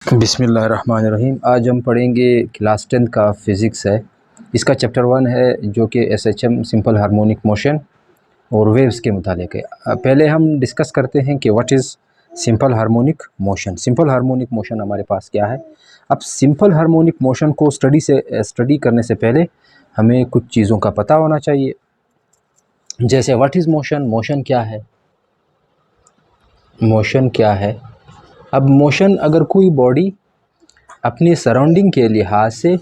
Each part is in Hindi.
बिस्मिल्लाहिर्रहमानिर्रहीम। आज हम पढ़ेंगे क्लास 10 का फ़िज़िक्स है। इसका चैप्टर 1 है जो कि एसएचएम सिंपल हार्मोनिक मोशन और वेव्स के मुतालिक है। पहले हम डिस्कस करते हैं कि what is simple harmonic motion. Simple harmonic motion हमारे पास क्या है। अब सिंपल हार्मोनिक मोशन को स्टडी करने से पहले हमें कुछ चीज़ों का पता होना चाहिए, जैसे व्हाट इज़ मोशन, मोशन क्या है, मोशन क्या है। अब मोशन, अगर कोई बॉडी अपनी सराउंडिंग के लिहाज से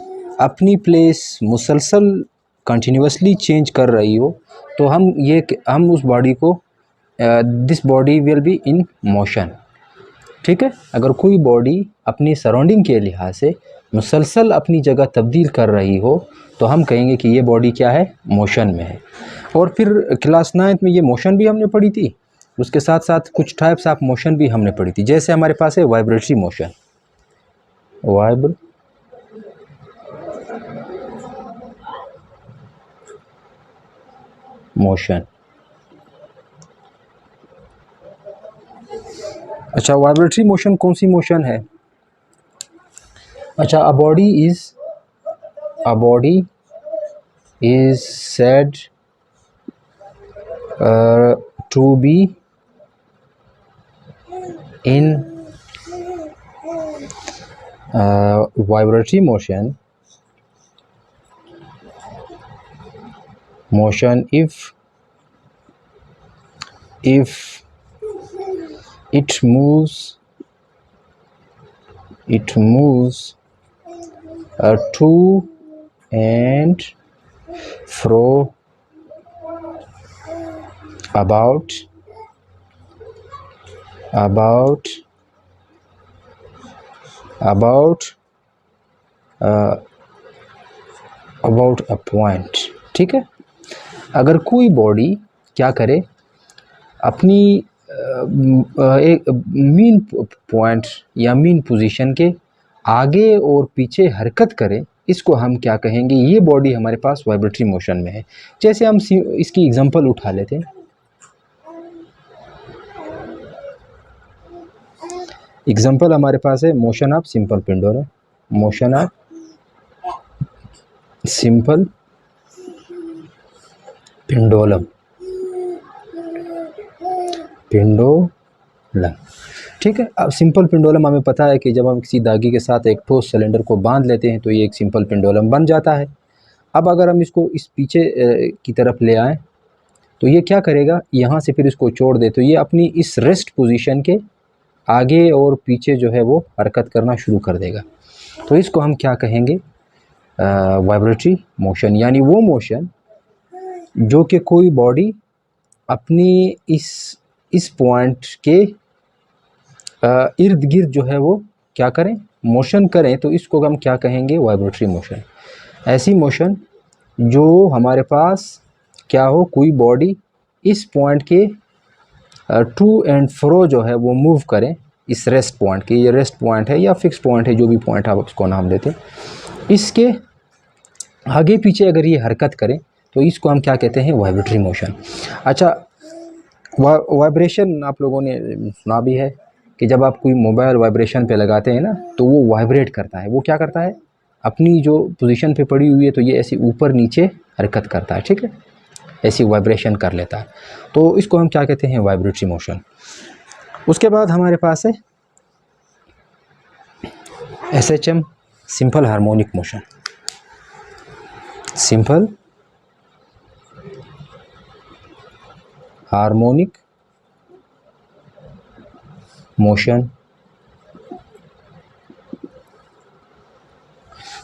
अपनी प्लेस मुसलसल कंटिन्यूसली चेंज कर रही हो तो हम उस बॉडी को this body will be in motion. ठीक है, अगर कोई बॉडी अपनी सराउंडिंग के लिहाज से मुसलसल अपनी जगह तब्दील कर रही हो तो हम कहेंगे कि ये बॉडी क्या है, मोशन में है। और फिर क्लास 9 में ये मोशन भी हमने पढ़ी थी, उसके साथ साथ कुछ टाइप्स ऑफ मोशन भी हमने पढ़ी थी। जैसे हमारे पास है वाइब्रेटरी मोशन, मोशन। अच्छा, वाइब्रेटरी मोशन कौन सी मोशन है। अच्छा, a body is said to be in vibratory motion if it moves to and fro about a point. ठीक है, अगर कोई बॉडी क्या करे, अपनी एक मीन पॉइंट या मीन पोजीशन के आगे और पीछे हरकत करे, इसको हम क्या कहेंगे, ये बॉडी हमारे पास वाइब्रेटरी मोशन में है। जैसे हम इसकी एग्जांपल उठा लेते हैं। एग्जांपल हमारे पास है motion of simple pendulum, motion of simple pendulum. ठीक है, अब सिंपल पेंडुलम हमें पता है कि जब हम किसी धागे के साथ एक ठोस सिलेंडर को बांध लेते हैं तो ये एक सिंपल पेंडुलम बन जाता है। अब अगर हम इसको इस पीछे की तरफ ले आएँ तो ये क्या करेगा, यहाँ से फिर इसको छोड़ दे तो ये अपनी इस रेस्ट पोजीशन के आगे और पीछे जो है वो हरकत करना शुरू कर देगा। तो इसको हम क्या कहेंगे, वाइब्रेटरी मोशन। यानी वो मोशन जो कि कोई बॉडी अपनी इस पॉइंट के इर्द गिर्द जो है वो क्या करें, मोशन करें, तो इसको हम क्या कहेंगे, वाइब्रेटरी मोशन। ऐसी मोशन जो हमारे पास क्या हो, कोई बॉडी इस पॉइंट के टू एंड फ्रो जो है वो मूव करें इस रेस्ट पॉइंट के, ये रेस्ट पॉइंट है या फिक्स पॉइंट है, जो भी पॉइंट आप उसको नाम देते हैं, इसके आगे पीछे अगर ये हरकत करें तो इसको हम क्या कहते हैं, वाइब्रेटरी मोशन। अच्छा, वाइब्रेशन आप लोगों ने सुना भी है कि जब आप कोई मोबाइल वाइब्रेशन पे लगाते हैं ना तो वो वाइब्रेट करता है। वो क्या करता है, अपनी जो पोजीशन पे पड़ी हुई है तो ये ऐसे ऊपर नीचे हरकत करता है। ठीक है, ऐसी वाइब्रेशन कर लेता है, तो इसको हम क्या कहते हैं, वाइब्रेटरी मोशन। उसके बाद हमारे पास है SHM simple harmonic motion. Simple harmonic motion.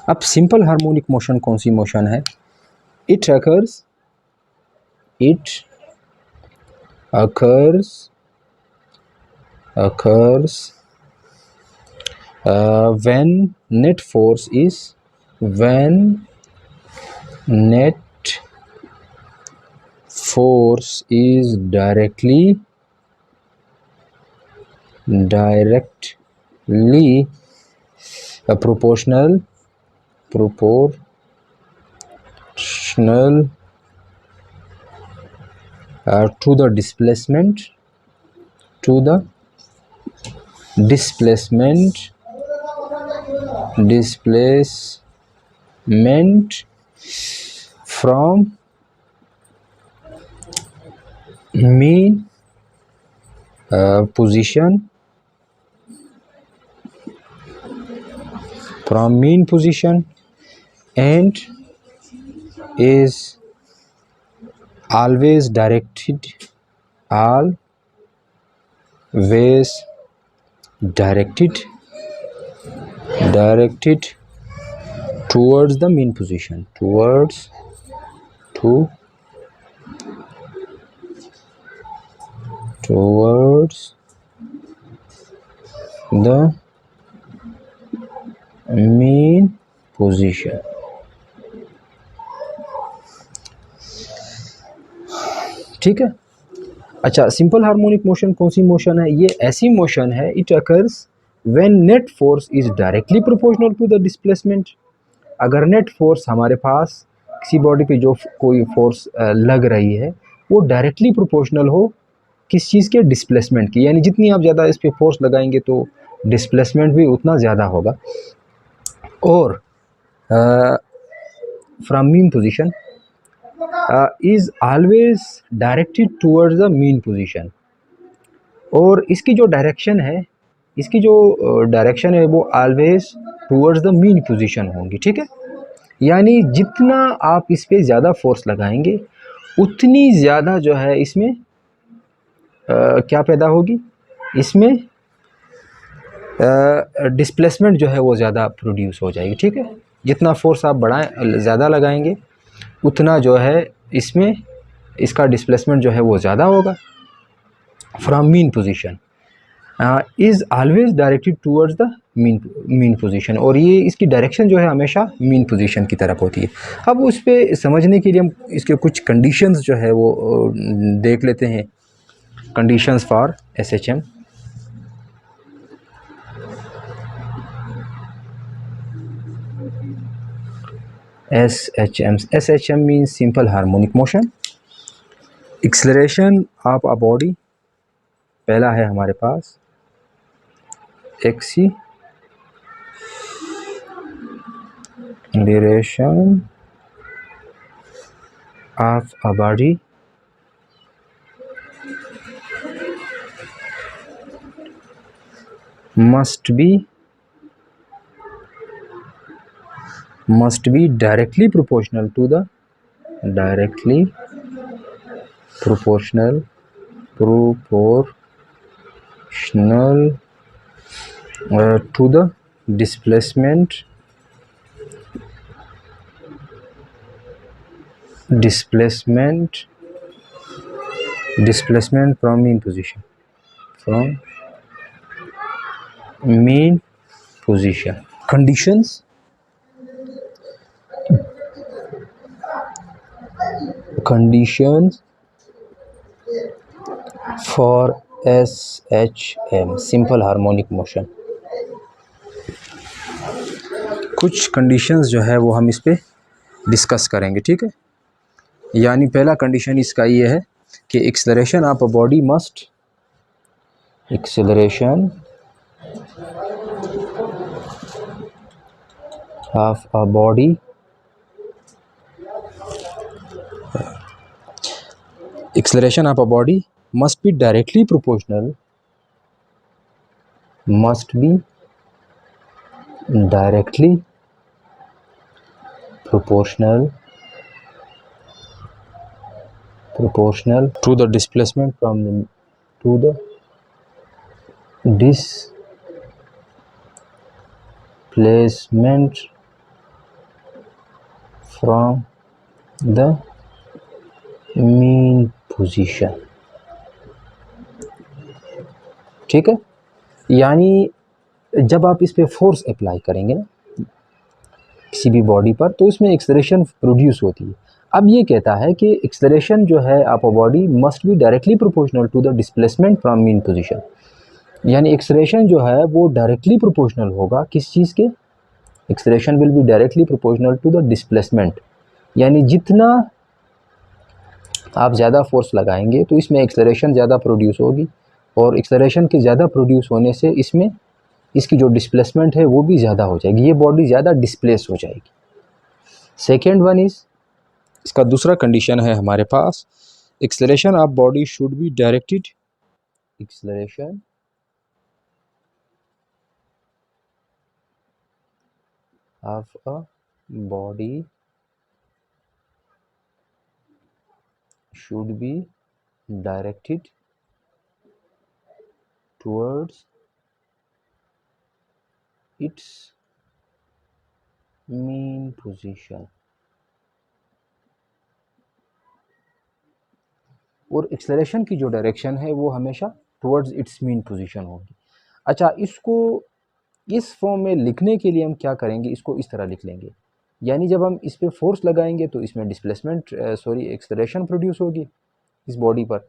अब सिंपल हार्मोनिक मोशन कौन सी मोशन है, it occurs when net force is directly proportional to the displacement displacement from mean position and is always directed towards the mean position, towards the mean position. ठीक है। अच्छा, सिंपल हार्मोनिक मोशन कौन सी मोशन है? ये ऐसी मोशन है, it occurs when net force is directly proportional to the displacement. अगर नेट फोर्स हमारे पास किसी बॉडी पे जो कोई फोर्स लग रही है वो डायरेक्टली प्रोपोर्शनल हो किस चीज़ के? डिस्प्लेसमेंट की। यानी जितनी आप ज़्यादा इस पे फोर्स लगाएंगे तो डिस्प्लेसमेंट भी उतना ज़्यादा होगा। और from mean position is always directed towards the mean position. और इसकी जो डायरेक्शन है वो always towards the mean position होंगी। ठीक है, यानी जितना आप इस पे ज़्यादा फोर्स लगाएंगे उतनी ज़्यादा जो है इसमें क्या पैदा होगी? इसमें डिस्प्लेसमेंट जो है वो ज़्यादा प्रोड्यूस हो जाएगी। ठीक है, जितना फोर्स आप ज़्यादा लगाएंगे उतना जो है इसमें इसका डिस्प्लेसमेंट जो है वो ज़्यादा होगा। From mean position is always directed towards the mean position. और ये इसकी डायरेक्शन जो है हमेशा मीन पोजीशन की तरफ होती है। अब उस पर समझने के लिए हम इसके कुछ कंडीशंस जो है वो देख लेते हैं। Conditions for SHM। SHM means simple harmonic motion। Acceleration of a body, पहला है हमारे पास acceleration of a body must be directly proportional to the displacement from mean position, conditions for SHM simple harmonic motion. कुछ कंडीशंस जो है वो हम इस पे डिस्कस करेंगे। ठीक है, यानी पहला कंडीशन इसका ये है कि acceleration of a body must acceleration of a body must be directly proportional to the displacement from the mean position। ठीक है, यानी जब आप इस पे फोर्स अप्लाई करेंगे ना किसी भी बॉडी पर तो इसमें एक्सेलरेशन प्रोड्यूस होती है। अब ये कहता है कि एक्सेलरेशन जो है of a body must be directly proportional to the displacement from mean position. यानी एक्सेलरेशन जो है वो डायरेक्टली प्रोपोर्शनल होगा किस चीज़ के? Acceleration will be directly proportional to the displacement. यानी जितना आप ज़्यादा फोर्स लगाएंगे तो इसमें एक्सेलरेशन ज़्यादा प्रोड्यूस होगी और एक्सेलरेशन के ज़्यादा प्रोड्यूस होने से इसमें इसकी जो डिस्प्लेसमेंट है वो भी ज़्यादा हो जाएगी, ये बॉडी ज़्यादा डिस्प्लेस हो जाएगी। सेकेंड वन इज़, इसका दूसरा कंडीशन है हमारे पास, acceleration of body should be directed, acceleration of a body should be directed towards its mean position। और एक्सेलरेशन की जो डायरेक्शन है वो हमेशा टुवर्ड्स इट्स मीन पोजीशन होगी। अच्छा, इसको इस फॉर्म में लिखने के लिए हम क्या करेंगे, इसको इस तरह लिख लेंगे, यानी जब हम इस पे फोर्स लगाएंगे तो इसमें डिस्प्लेसमेंट एक्सेलरेशन प्रोड्यूस होगी इस बॉडी पर।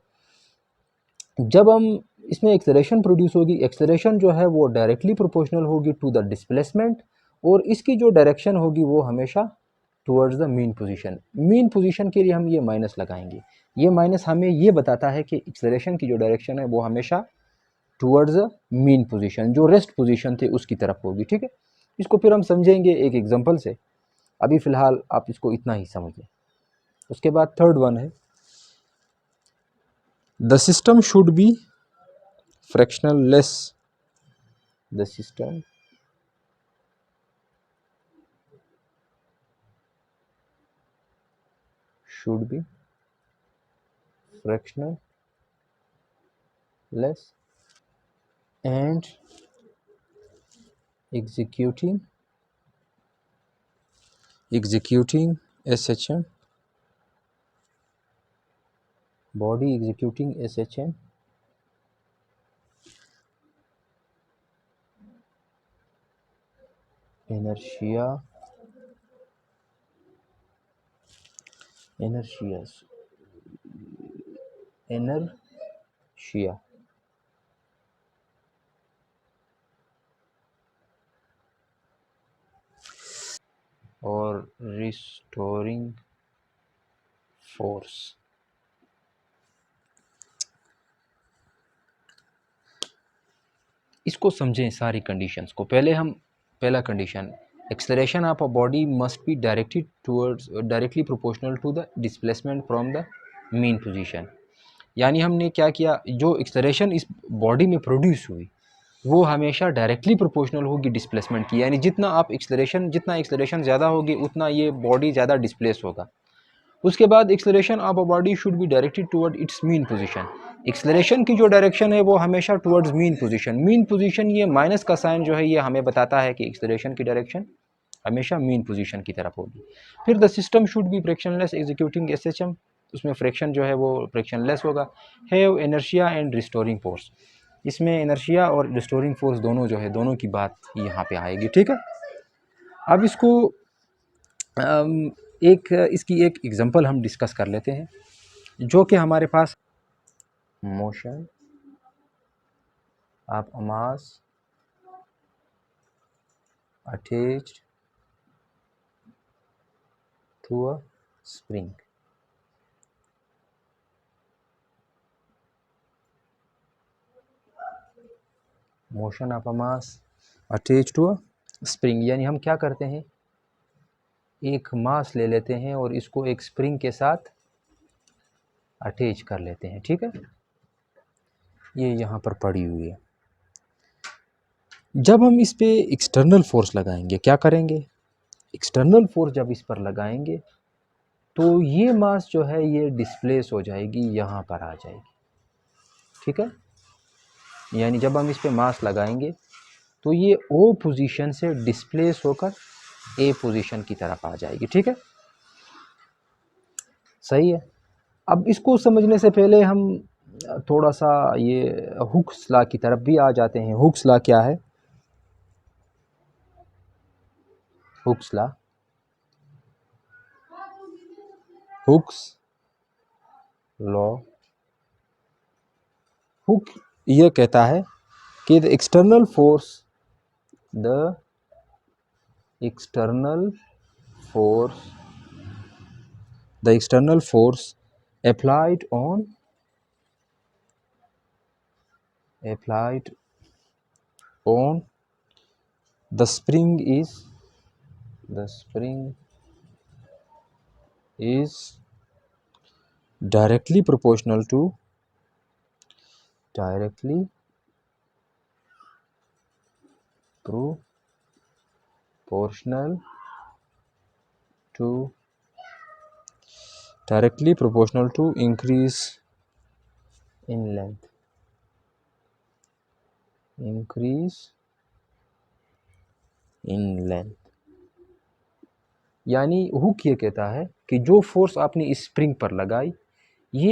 जब हम इसमें एक्सेलरेशन प्रोड्यूस होगी, एक्सेलरेशन जो है वो डायरेक्टली प्रोपोर्शनल होगी टू द डिस्प्लेसमेंट, और इसकी जो डायरेक्शन होगी वो हमेशा towards the mean position. Mean position के लिए हम ये माइनस लगाएंगे, ये माइनस हमें ये बताता है कि एक्सेलरेशन की जो डायरेक्शन है वो हमेशा टुवर्ड्स द मीन पोजीशन, जो रेस्ट पोजीशन थे उसकी तरफ होगी। ठीक है, इसको फिर हम समझेंगे एक एग्जांपल से, अभी फ़िलहाल आप इसको इतना ही समझ लें। उसके बाद थर्ड वन है, the system should B fractional less, the system should be fractional less and executing SHM, body executing SHM inertia और restoring force। इसको समझें सारी कंडीशंस को। पहले हम पहला condition, acceleration of a body must be directed towards directly proportional to the displacement from the mean position. यानी हमने क्या किया, जो एक्सेलरेशन इस बॉडी में प्रोड्यूस हुई वो हमेशा डायरेक्टली प्रोपोर्शनल होगी डिस्प्लेसमेंट की, यानी जितना एक्सेलरेशन ज़्यादा होगी उतना ये बॉडी ज़्यादा डिस्प्लेस होगा। उसके बाद acceleration of a body should be directed toward it's mean position, acceleration की जो डायरेक्शन है वो हमेशा towards mean position. Mean position, ये माइनस का साइन जो है ये हमें बताता है कि एक्सेलरेशन की डायरेक्शन हमेशा मीन पोजीशन की तरफ होगी। फिर the system should be frictionless executing SHM, उसमें फ्रैक्शन जो है वो फ्रैक्शनलेस होगा। Have inertia and restoring force, इसमें इनर्शिया और रिस्टोरिंग फोर्स दोनों जो है, दोनों की बात यहाँ पे आएगी। ठीक है, अब इसको इसकी एक एग्जांपल हम डिस्कस कर लेते हैं, जो कि हमारे पास motion of a mass attached to a spring. Motion of a mass attached to a spring, यानी हम क्या करते हैं, एक मास ले लेते हैं और इसको एक स्प्रिंग के साथ अटैच कर लेते हैं। ठीक है, ये यहाँ पर पड़ी हुई है। जब हम इस पे एक्सटर्नल फोर्स लगाएंगे, क्या करेंगे, एक्सटर्नल फोर्स जब इस पर लगाएंगे तो ये मास जो है ये डिस्प्लेस हो जाएगी, यहाँ पर आ जाएगी। ठीक है, यानी जब हम इस पे मास लगाएंगे तो ये ओ पोजीशन से डिस्प्लेस होकर ए पोजीशन की तरफ आ जाएगी। ठीक है, सही है। अब इसको समझने से पहले हम थोड़ा सा ये हुक्स लॉ की तरफ भी आ जाते हैं। हुक्स लॉ क्या है, Hooke's law, Hooke's law, hook ये कहता है कि the external force the external force applied on the spring is directly proportional to directly proportional to increase in length, यानी हुक ये कहता है कि जो फोर्स आपने इस स्प्रिंग पर लगाई, ये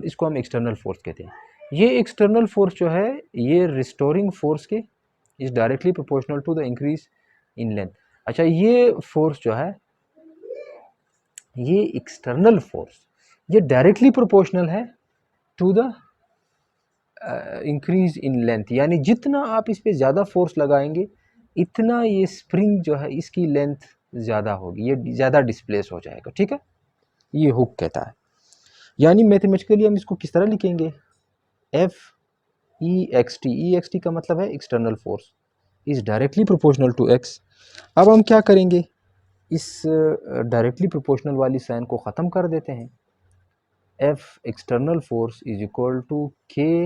इसको हम एक्सटर्नल फोर्स कहते हैं। ये एक्सटर्नल फोर्स जो है ये रिस्टोरिंग फोर्स के is directly proportional to the increase in length. अच्छा, ये फोर्स जो है, ये एक्सटर्नल फोर्स, ये डायरेक्टली प्रोपोर्शनल है to the increase in length, यानी जितना आप इस पे ज़्यादा फोर्स लगाएंगे इतना ये स्प्रिंग जो है इसकी लेंथ ज़्यादा होगी, ये ज़्यादा डिस्प्लेस हो जाएगा। ठीक है, ये हुक कहता है। यानी मैथमेटिकली हम इसको किस तरह लिखेंगे, एफ ई एक्स टी का मतलब है external force is directly proportional to X. अब हम क्या करेंगे, इस डायरेक्टली प्रोपोर्शनल वाली साइन को ख़त्म कर देते हैं। F external force is equal to K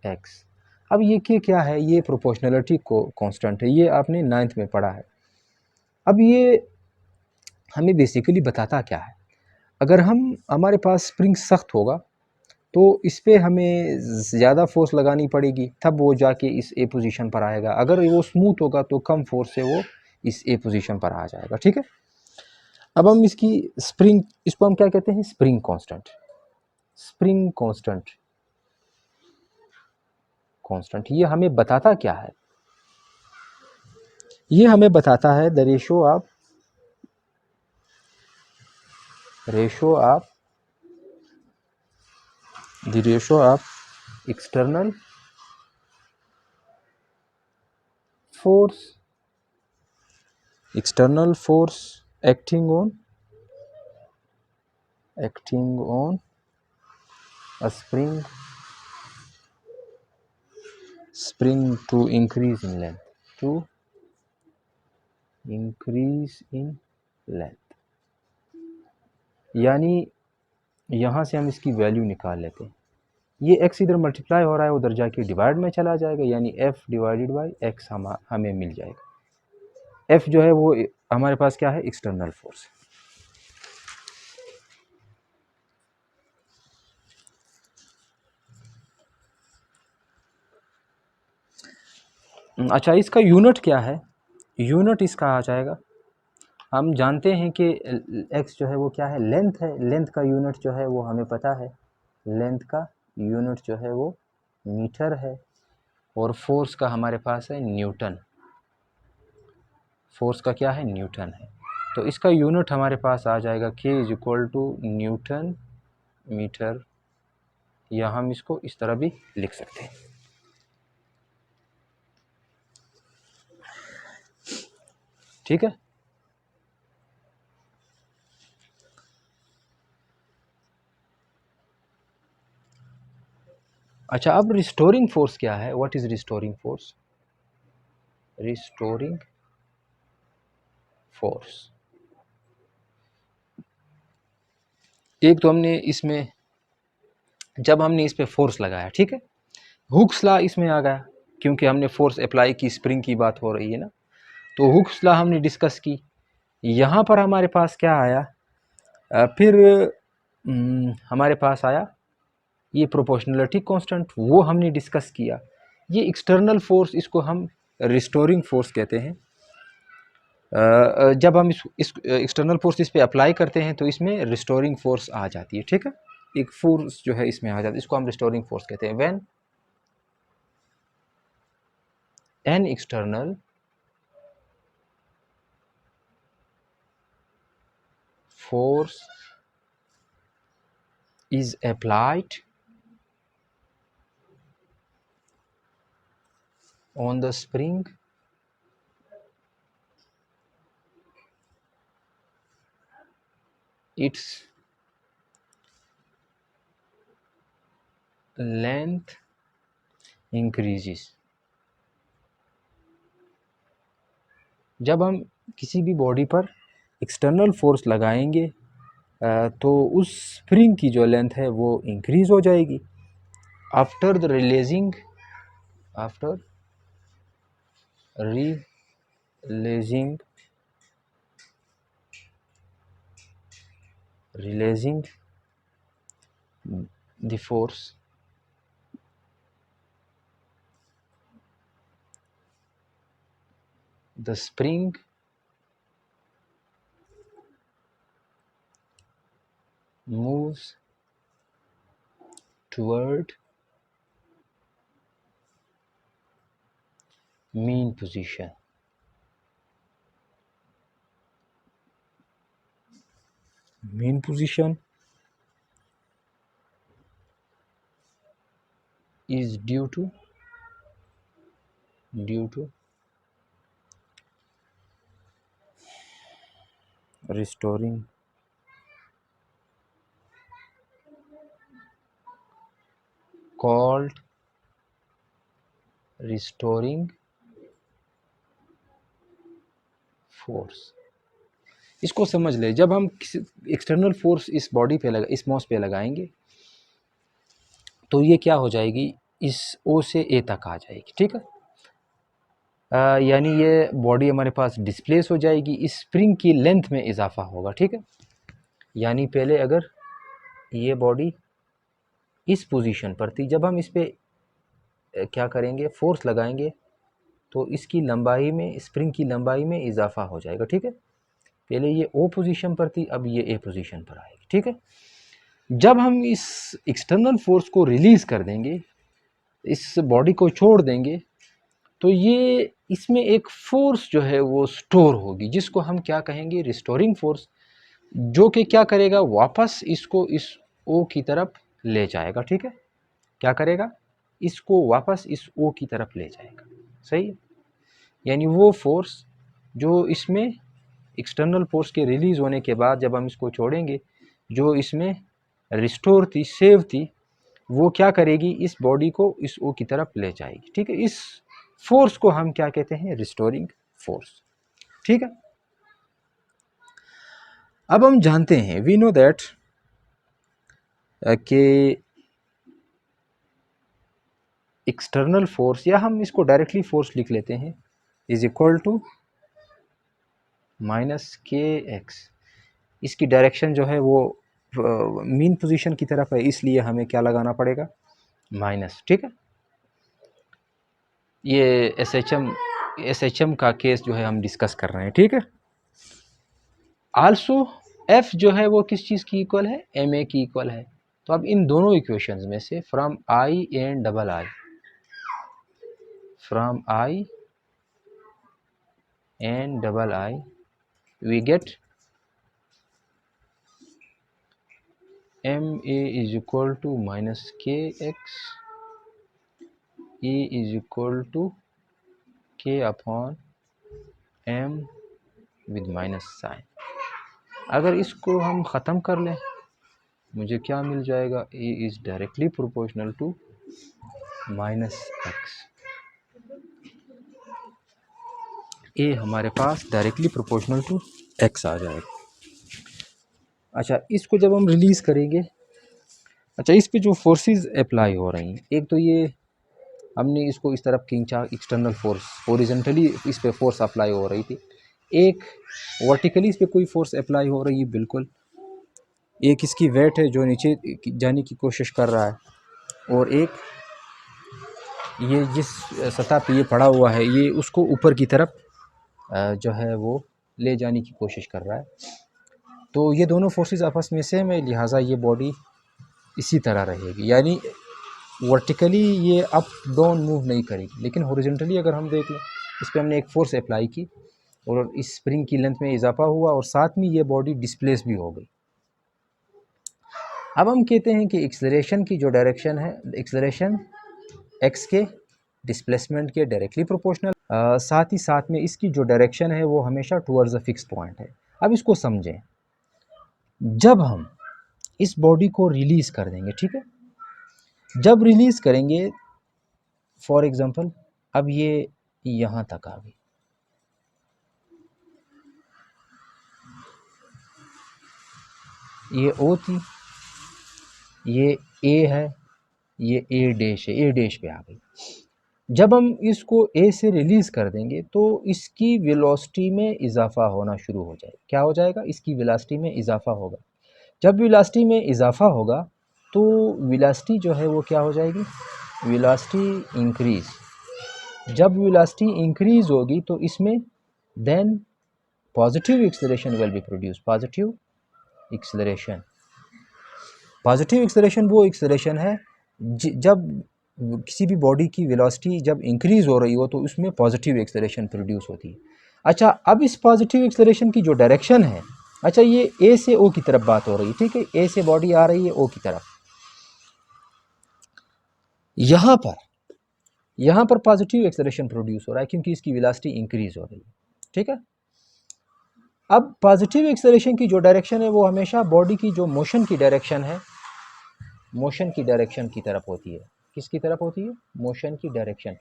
X. अब ये के क्या है, ये प्रोपोर्शनलिटी को कांस्टेंट है, ये आपने 9th में पढ़ा है। अब ये हमें बेसिकली बताता क्या है, अगर हमारे पास स्प्रिंग सख्त होगा तो इस पे हमें ज़्यादा फोर्स लगानी पड़ेगी, तब वो जाके इस ए पोजीशन पर आएगा। अगर वो स्मूथ होगा तो कम फोर्स से वो इस ए पोजीशन पर आ जाएगा। ठीक है, अब हम इसकी स्प्रिंग, इसको हम क्या कहते हैं, स्प्रिंग कांस्टेंट। स्प्रिंग कांस्टेंट ये हमें बताता क्या है, ये हमें बताता है the ratio of external force acting on a spring to increase in length, यानी यहाँ से हम इसकी वैल्यू निकाल लेते हैं। ये x इधर मल्टीप्लाई हो रहा है, उधर जाके डिवाइड में चला जाएगा, यानी f डिवाइडेड बाई x हमें मिल जाएगा। f जो है वो हमारे पास क्या है, एक्सटर्नल फोर्स। अच्छा, इसका यूनिट क्या है, यूनिट इसका आ जाएगा, हम जानते हैं कि x जो है वो क्या है, लेंथ है। लेंथ का यूनिट जो है वो हमें पता है, लेंथ का यूनिट जो है वो मीटर है, और फोर्स का हमारे पास है न्यूटन। फोर्स का क्या है, न्यूटन है। तो इसका यूनिट हमारे पास आ जाएगा k is equal to newton metre, या हम इसको इस तरह भी लिख सकते हैं। ठीक है, अच्छा, अब रिस्टोरिंग फोर्स क्या है, what is restoring force. Restoring force, एक तो हमने इसमें, जब हमने इस पे फोर्स लगाया, ठीक है, हुक्स लॉ इसमें आ गया, क्योंकि हमने फोर्स अप्लाई की, स्प्रिंग की बात हो रही है ना, तो हुक्स लॉ हमने डिस्कस की। यहाँ पर हमारे पास क्या आया, फिर हमारे पास आया ये प्रोपोर्शनलिटी कांस्टेंट, वो हमने डिस्कस किया। ये एक्सटर्नल फोर्स, इसको हम रिस्टोरिंग फोर्स कहते हैं। जब हम इस एक्सटर्नल फोर्स इस पे अप्लाई करते हैं तो इसमें रिस्टोरिंग फोर्स आ जाती है। ठीक है, एक फोर्स जो है इसमें आ जाती है, इसको हम रिस्टोरिंग फोर्स कहते हैं। When an external force is applied on the spring, its length increases। जब हम किसी भी बॉडी पर एक्सटर्नल फोर्स लगाएंगे तो उस स्प्रिंग की जो लेंथ है वो इंक्रीज़ हो जाएगी। After the releasing after releasing releasing the force, the spring moves toward mean position. Mean position is due to restoring called restoring force. इसको समझ ले, जब हम किसी एक्सटर्नल फोर्स इस बॉडी पे इस मॉस पे लगाएंगे तो ये क्या हो जाएगी, इस ओ से ए तक आ जाएगी, ठीक है। यानी ये बॉडी हमारे पास डिस्प्लेस हो जाएगी, इस स्प्रिंग की लेंथ में इजाफा होगा, ठीक है। यानी पहले अगर ये बॉडी इस पोजीशन पर थी, जब हम इस पे क्या करेंगे, फोर्स लगाएंगे तो इसकी लंबाई में, स्प्रिंग की लंबाई में इजाफा हो जाएगा, ठीक है। पहले ये ओ पोजीशन पर थी, अब ये ए पोजीशन पर आएगी, ठीक है। जब हम इस एक्सटर्नल फोर्स को रिलीज़ कर देंगे, इस बॉडी को छोड़ देंगे, तो ये इसमें एक फोर्स जो है वो स्टोर होगी, जिसको हम क्या कहेंगे, रिस्टोरिंग फोर्स, जो कि क्या करेगा, वापस इसको इस ओ की तरफ ले जाएगा, ठीक है। क्या करेगा, इसको वापस इस ओ की तरफ ले जाएगा, सही है। यानी वो फोर्स जो इसमें एक्सटर्नल फोर्स के रिलीज़ होने के बाद जब हम इसको छोड़ेंगे, जो इसमें रिस्टोर थी, सेव थी, वो क्या करेगी, इस बॉडी को इस ओ की तरफ ले जाएगी, ठीक है। इस फोर्स को हम क्या कहते हैं, रिस्टोरिंग फोर्स, ठीक है। अब हम जानते हैं, वी नो दैट कि एक्सटर्नल फोर्स, या हम इसको डायरेक्टली फोर्स लिख लेते हैं, is equal to minus k x. इसकी डायरेक्शन जो है वो मीन पोजीशन की तरफ है, इसलिए हमें क्या लगाना पड़ेगा, माइनस, ठीक है। ये एस एच एम का केस जो है हम डिस्कस कर रहे हैं, ठीक है। आल्सो एफ जो है वो किस चीज़ की इक्वल है, एम ए की इक्वल है। तो अब इन दोनों इक्वेशंस में से from I and double I, from I and double I we get m a is equal to minus k x, a is equal to k upon m with minus sign. अगर इसको हम ख़त्म कर लें, मुझे क्या मिल जाएगा, a is directly proportional to minus x. A हमारे पास डायरेक्टली प्रोपोर्शनल टू एक्स आ जाएगा। अच्छा, इसको जब हम रिलीज़ करेंगे, अच्छा इस पे जो फोर्सेस अप्लाई हो रही हैं, एक तो ये हमने इसको इस तरफ खींचा, एक्सटर्नल फोर्स हॉरिजॉन्टली इस पे फोर्स अप्लाई हो रही थी, एक वर्टिकली इस पे कोई फोर्स अप्लाई हो रही है, बिल्कुल। एक इसकी वेट है जो नीचे जाने की कोशिश कर रहा है, और एक ये जिस सतह पे ये पड़ा हुआ है, ये उसको ऊपर की तरफ जो है वो ले जाने की कोशिश कर रहा है। तो ये दोनों फोर्सेस आपस में सेम है, लिहाजा ये बॉडी इसी तरह रहेगी, यानी वर्टिकली ये अप डाउन मूव नहीं करेगी। लेकिन हॉरिजॉन्टली अगर हम देख लें, इस पर हमने एक फोर्स अप्लाई की और इस स्प्रिंग की लेंथ में इजाफा हुआ, और साथ में ये बॉडी डिस्प्लेस भी हो गई। अब हम कहते हैं कि एक्सेलरेशन की जो डायरेक्शन है, एक्सेलरेशन एक्स के डिस्प्लेसमेंट के डायरेक्टली प्रोपोर्शनल, साथ ही साथ में इसकी जो डायरेक्शन है वो हमेशा टुवर्ड्स अ फिक्स पॉइंट है। अब इसको समझें, जब हम इस बॉडी को रिलीज़ कर देंगे, ठीक है, जब रिलीज़ करेंगे, फॉर एग्जांपल अब ये यहाँ तक आ गई, ये ओ थी, ये ए है, ये ए डैश है, ए डैश पे आ गई। जब हम इसको ए से रिलीज़ कर देंगे तो इसकी वेलोसिटी में इजाफा होना शुरू हो जाएगा। क्या हो जाएगा? इसकी वेलोसिटी में इजाफा होगा। जब वेलोसिटी में इजाफा होगा तो वेलोसिटी जो है वो क्या हो जाएगी? Velocity increase. जब वेलोसिटी इंक्रीज़ होगी तो इसमें then positive acceleration will be produce. Positive acceleration, positive acceleration वो एक्सेलरेशन है जब किसी भी बॉडी की वेलोसिटी जब इंक्रीज़ हो रही हो तो उसमें पॉजिटिव एक्सेलरेशन प्रोड्यूस होती है। अच्छा, अब इस पॉजिटिव एक्सेलरेशन की जो डायरेक्शन है, अच्छा ये ए से ओ की तरफ बात हो रही है, ठीक है, ए से बॉडी आ रही है ओ की तरफ। यहाँ पर पॉजिटिव एक्सेलरेशन प्रोड्यूस हो रहा है क्योंकि इसकी वेलोसिटी इंक्रीज़ हो रही है, ठीक है। अब पॉजिटिव एक्सेलरेशन की जो डायरेक्शन है वो हमेशा बॉडी की जो मोशन की डायरेक्शन है, मोशन की डायरेक्शन की तरफ होती है। किसकी तरफ होती है? मोशन की डायरेक्शन।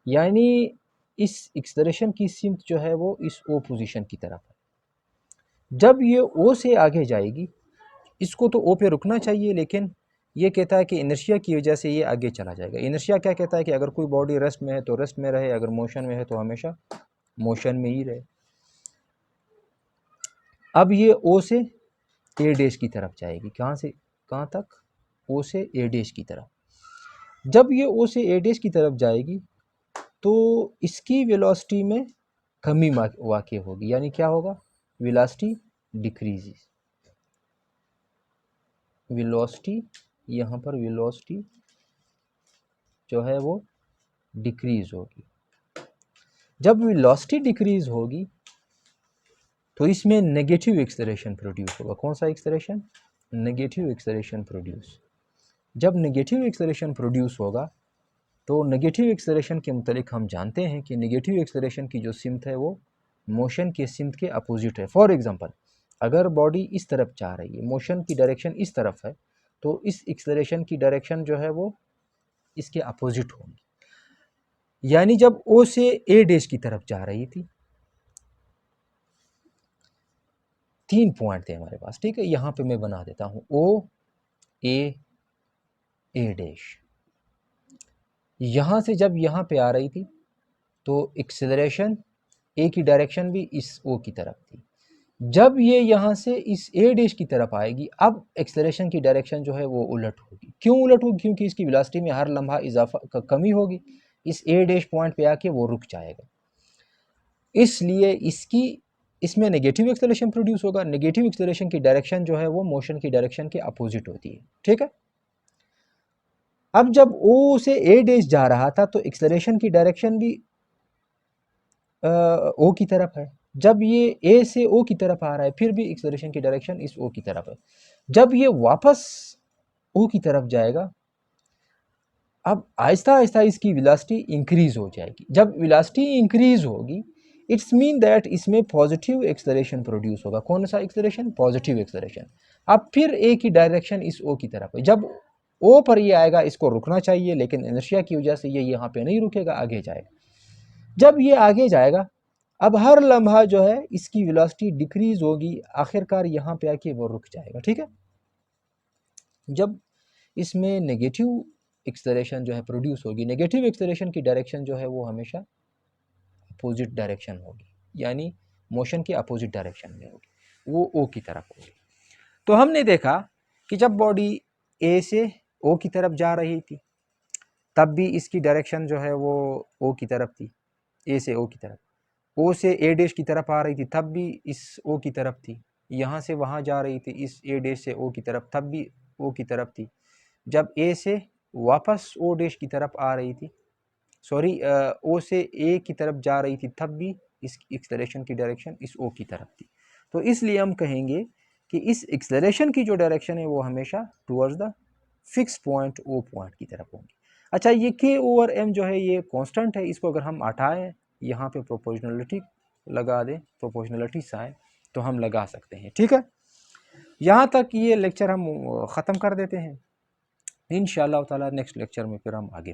यानी इस एक्सेलरेशन की सिमत जो है वो इस ओ पोजीशन की तरफ है। जब ये ओ से आगे जाएगी, इसको तो ओ पे रुकना चाहिए, लेकिन ये कहता है कि इनर्शिया की वजह से ये आगे चला जाएगा। इनर्शिया क्या कहता है कि अगर कोई बॉडी रेस्ट में है तो रेस्ट में रहे, अगर मोशन में है तो हमेशा मोशन में ही रहे। अब ये ओ से ए डैश की तरफ जाएगी। कहाँ से कहाँ तक? ओ से ए डैश की तरफ। जब ये ओ से ए डैश की तरफ जाएगी तो इसकी वेलोसिटी में कमी वाक़ई होगी। यानी क्या होगा? Velocity decreases. वेलोसिटी, यहाँ पर वेलोसिटी जो है वो डिक्रीज होगी। जब वेलोसिटी डिक्रीज होगी तो इसमें नेगेटिव एक्सेलरेशन प्रोड्यूस होगा। कौन सा एक्सेलरेशन? Negative acceleration produce. जब नेगेटिव एक्सेलरेशन प्रोड्यूस होगा तो नेगेटिव एक्सेलरेशन के मुतालिक हम जानते हैं कि नेगेटिव एक्सेलरेशन की जो सिमत है वो मोशन के सिमत के अपोजिट है। फॉर एग्जांपल, अगर बॉडी इस तरफ जा रही है, मोशन की डायरेक्शन इस तरफ है, तो इस एक्सेलरेशन की डायरेक्शन जो है वो इसके अपोजिट होगी। यानी जब ओ से ए डैश की तरफ जा रही थी, 3 पॉइंट थे हमारे पास, ठीक है, यहाँ पे मैं बना देता हूँ ओ ए ए डैश। यहाँ से जब यहाँ पे आ रही थी तो एक्सेलरेशन ए की डायरेक्शन भी इस ओ की तरफ थी। जब ये यहाँ से इस ए डैश की तरफ आएगी, अब एक्सेलरेशन की डायरेक्शन जो है वो उलट होगी। क्यों उलट होगी? क्योंकि इसकी वेलोसिटी में हर लम्हा इजाफा कमी होगी। इस ए डैश पॉइंट पे आके वो रुक जाएगा, इसलिए इसमें नेगेटिव एक्सेलरेशन प्रोड्यूस होगा। नेगेटिव एक्सेलरेशन की डायरेक्शन जो है वो मोशन की डायरेक्शन के अपोजिट होती है, ठीक है। अब जब ओ से ए डैश जा रहा था तो एक्सेलरेशन की डायरेक्शन भी ओ की तरफ है। जब ये ए से ओ की तरफ आ रहा है फिर भी एक्सेलरेशन की डायरेक्शन इस ओ की तरफ है। जब ये वापस ओ की तरफ जाएगा, अब आहिस्ता आहिस्ता इसकी वेलोसिटी इंक्रीज हो जाएगी। जब वेलोसिटी इंक्रीज होगी, इट्स मीन दैट इसमें पॉजिटिव एक्सेलरेशन प्रोड्यूस होगा। कौन सा एक्सेलरेशन? Positive acceleration. अब फिर ए की डायरेक्शन इस ओ की तरफ है। जब ओ पर ये आएगा, इसको रुकना चाहिए, लेकिन इनर्शिया की वजह से ये यहाँ पे नहीं रुकेगा, आगे जाएगा। जब ये आगे जाएगा, अब हर लम्हा जो है इसकी वेलोसिटी डिक्रीज होगी, आखिरकार यहाँ पे आके वो रुक जाएगा, ठीक है। जब इसमें नेगेटिव एक्सेलरेशन जो है प्रोड्यूस होगी, नेगेटिव एक्सेलरेशन की डायरेक्शन जो है वो हमेशा अपोजिट डायरेक्शन होगी, यानी मोशन के अपोजिट डायरेक्शन में होगी, वो ओ की तरफ होगी। तो हमने देखा कि जब बॉडी ए से ओ की तरफ जा रही थी तब भी इसकी डायरेक्शन जो है वो ओ की तरफ थी, ए से ओ की तरफ। ओ से ए डैश की तरफ आ रही थी तब भी इस ओ की तरफ थी। यहाँ से वहाँ जा रही थी इस ए डैश से ओ की तरफ, तब भी ओ की तरफ थी। जब ए से वापस ओ डैश की तरफ आ रही थी, सॉरी ओ से ए की तरफ जा रही थी, तब भी इस एक्सेलरेशन की डायरेक्शन इस ओ की तरफ थी। तो इसलिए हम कहेंगे कि इस एक्सेलरेशन की जो डायरेक्शन है वो हमेशा towards the fix point O point की तरफ होगी। अच्छा, ये के ओवर एम जो है ये कांस्टेंट है, इसको अगर हम हटाएं, यहाँ पे प्रोपोर्शनलिटी लगा दें, प्रोपोर्शनलिटी साइन, तो हम लगा सकते हैं, ठीक है। यहाँ तक ये लेक्चर हम ख़त्म कर देते हैं। इंशाअल्लाह ताला नेक्स्ट लेक्चर में फिर हम आगे